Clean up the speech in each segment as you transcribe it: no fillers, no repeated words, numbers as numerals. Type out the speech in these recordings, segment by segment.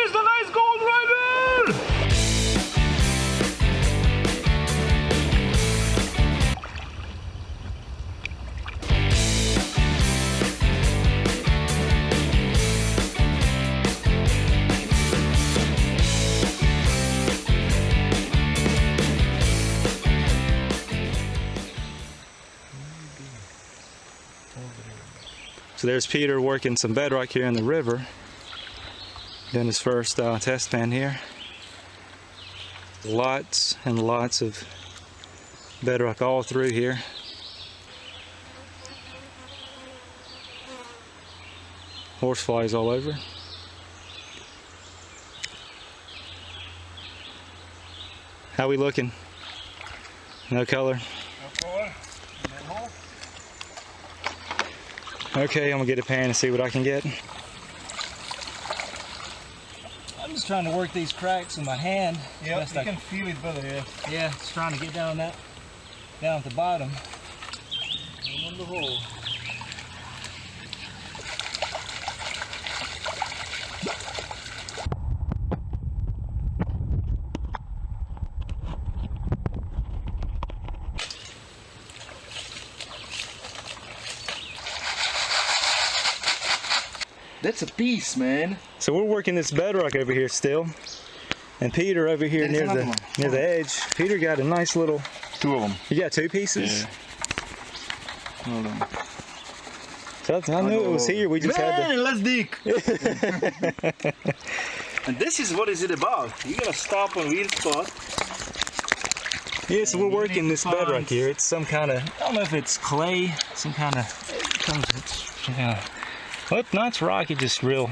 Here's the nice gold right here! So there's Peter working some bedrock here in the river. Doing his first test pan here. Lots and lots of bedrock all through here. Horseflies all over. How we looking? No color? No color. Okay, I'm gonna get a pan and see what I can get. I'm just trying to work these cracks in my hand. Yeah, you can feel it better, yeah. Yeah, just trying to get down at the bottom. And on the hole. That's a piece, man. So we're working this bedrock over here still. And Peter over here near the edge. Peter got a nice little... Two of them. You got two pieces? Yeah. Hold on. So I knew it was here. We just had to... let's dig. And this is what is it about. You gotta stop on weird spot. Yeah, so we're working this bedrock here. It's some kind of... I don't know if it's clay. Some kind of... Well, no, it's rock. It just it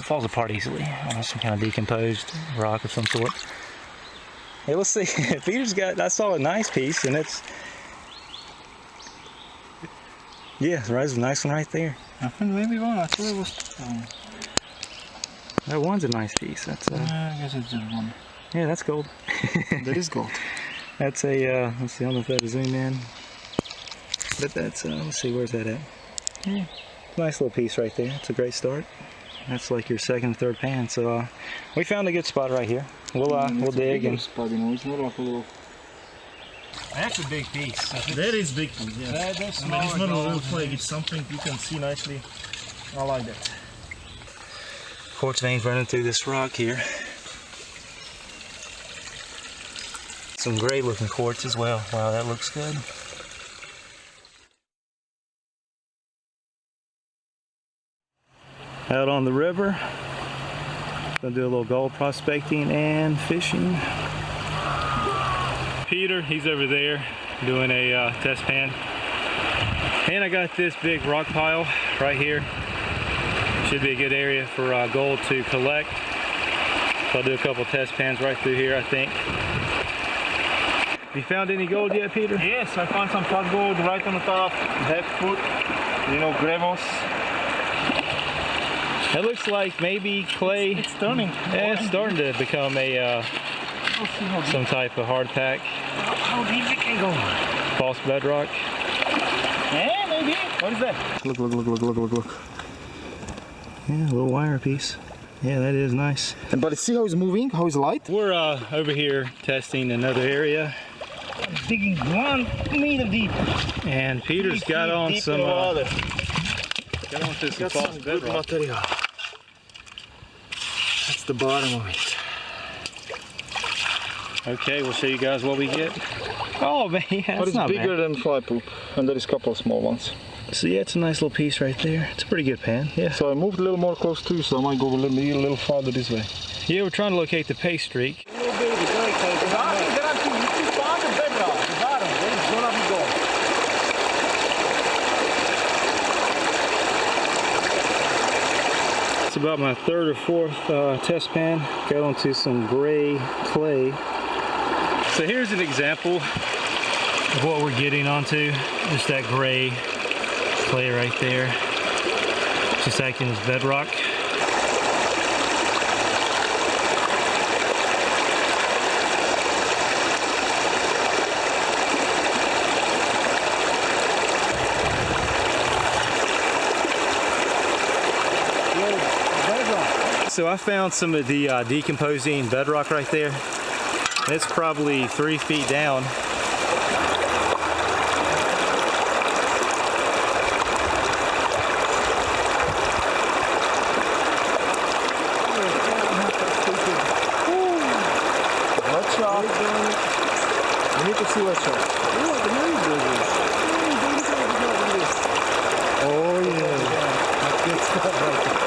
falls apart easily. I don't know, some kind of decomposed rock of some sort. Hey, let's see. Peter's got, I saw a nice piece, and it's, yeah, there's a nice one right there. I think maybe one. I thought it was. That one's a nice piece. That's I guess it's just one. Yeah, that's gold. That is gold. That's a, let's see, I don't know if that'll zoom in. But that's, let's see, where's that at? Yeah. Nice little piece right there. It's a great start. That's like your second, third pan. So we found a good spot right here. We'll dig and. Spot, you know, it's not like a little. That's a big piece. That is big piece. Yeah. That's I mean, it's not a little flake. It's something you can see nicely. I like that. Quartz veins running through this rock here. Some gray looking quartz as well. Wow, that looks good. Out on the river, gonna do a little gold prospecting and fishing. Peter, he's over there doing a test pan. And I got this big rock pile right here. Should be a good area for gold to collect. So I'll do a couple test pans right through here, I think. Have you found any gold yet, Peter? Yes, I found some flat gold right on the top, half foot, you know, gravels. It looks like maybe clay. It's turning. Yeah, it's starting to become a some type of hard pack. How deep it can go? False bedrock. Yeah, maybe. What is that? Look. Yeah, a little wire piece. Yeah, that is nice. But see how it's moving? How it's light? We're over here testing another area. Digging 1 meter deep. And Peter's got on some. Got onto some false bedrock. Material. That's the bottom of it. Okay, we'll show you guys what we get. Oh man, that's But it's not bigger bad. than fly poop, and there is a couple of small ones. So yeah, it's a nice little piece right there. It's a pretty good pan, yeah. So I moved a little more close too, so I might go a little farther this way. Yeah, we're trying to locate the pay streak. It's about my third or fourth test pan. Got onto some gray clay. So here's an example of what we're getting onto. Just that gray clay right there. Just acting as bedrock. so I found some of the decomposing bedrock right there. It's probably 3 feet down. We need to see what's up. Oh yeah. Good stuff right there.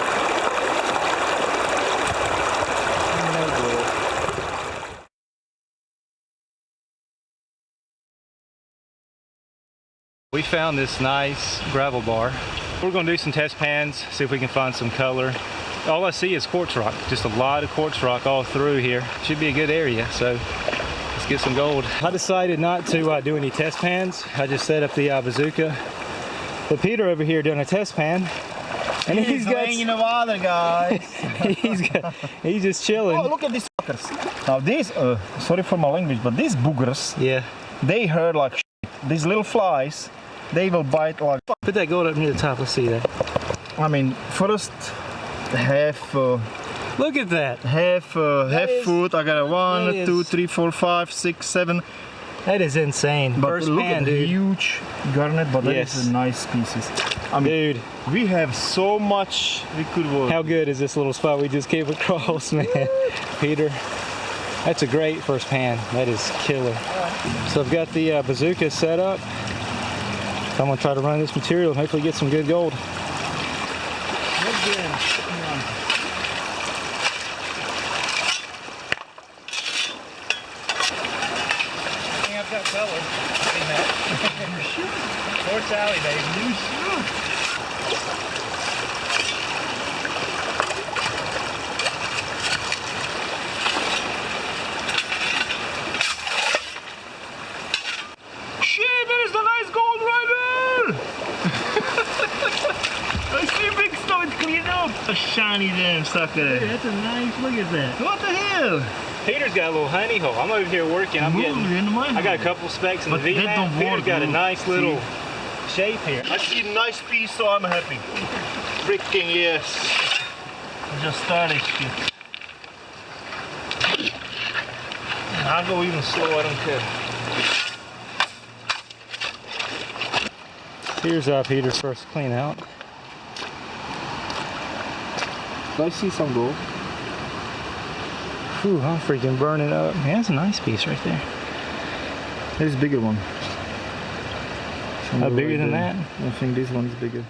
We found this nice gravel bar. We're gonna do some test pans, see if we can find some color. All I see is quartz rock, just a lot of quartz rock all through here. Should be a good area, so let's get some gold. I decided not to do any test pans. I just set up the bazooka. But Peter over here doing a test pan, and he's got in the water, guys. he's just chilling. Oh, look at these fuckers. Now these, sorry for my language, but these boogers, Yeah. they hurt like shit. These little flies, they will bite like fuck. Put that gold up near the top. Let's see that. I mean, first half Look at that. half is- foot. I got a that 1, is- 2, 3, 4, 5, 6, 7. That is insane. But First look pan, at the dude. huge garnet, but that Yes. is a nice pieces. I mean, Dude, we have so much we could work. how good is this little spot we just came across, man? Peter, that's a great first pan. That is killer. So I've got the bazooka set up. I'm gonna try to run this material and hopefully get some good gold. I've got color. Quartz Alley, baby. Shit, there is the nice gold right there! I see big stuff, it's cleaned up. A shiny damn sucker. That's a nice, look at that. What the hell? Peter's got a little honey hole. I'm over here working. I'm getting. I got a couple specks in the But that V-Mat. don't Peter's work, got a dude. nice little shape here. I see a nice piece, so I'm happy. Freaking yes. I just started shit. I'll go even slow. I don't care. Here's Peter's first clean out. I see some gold. Whew, I'm freaking burning up. Man, that's a nice piece right there. There's a bigger one. Bigger than that? I think this one is bigger.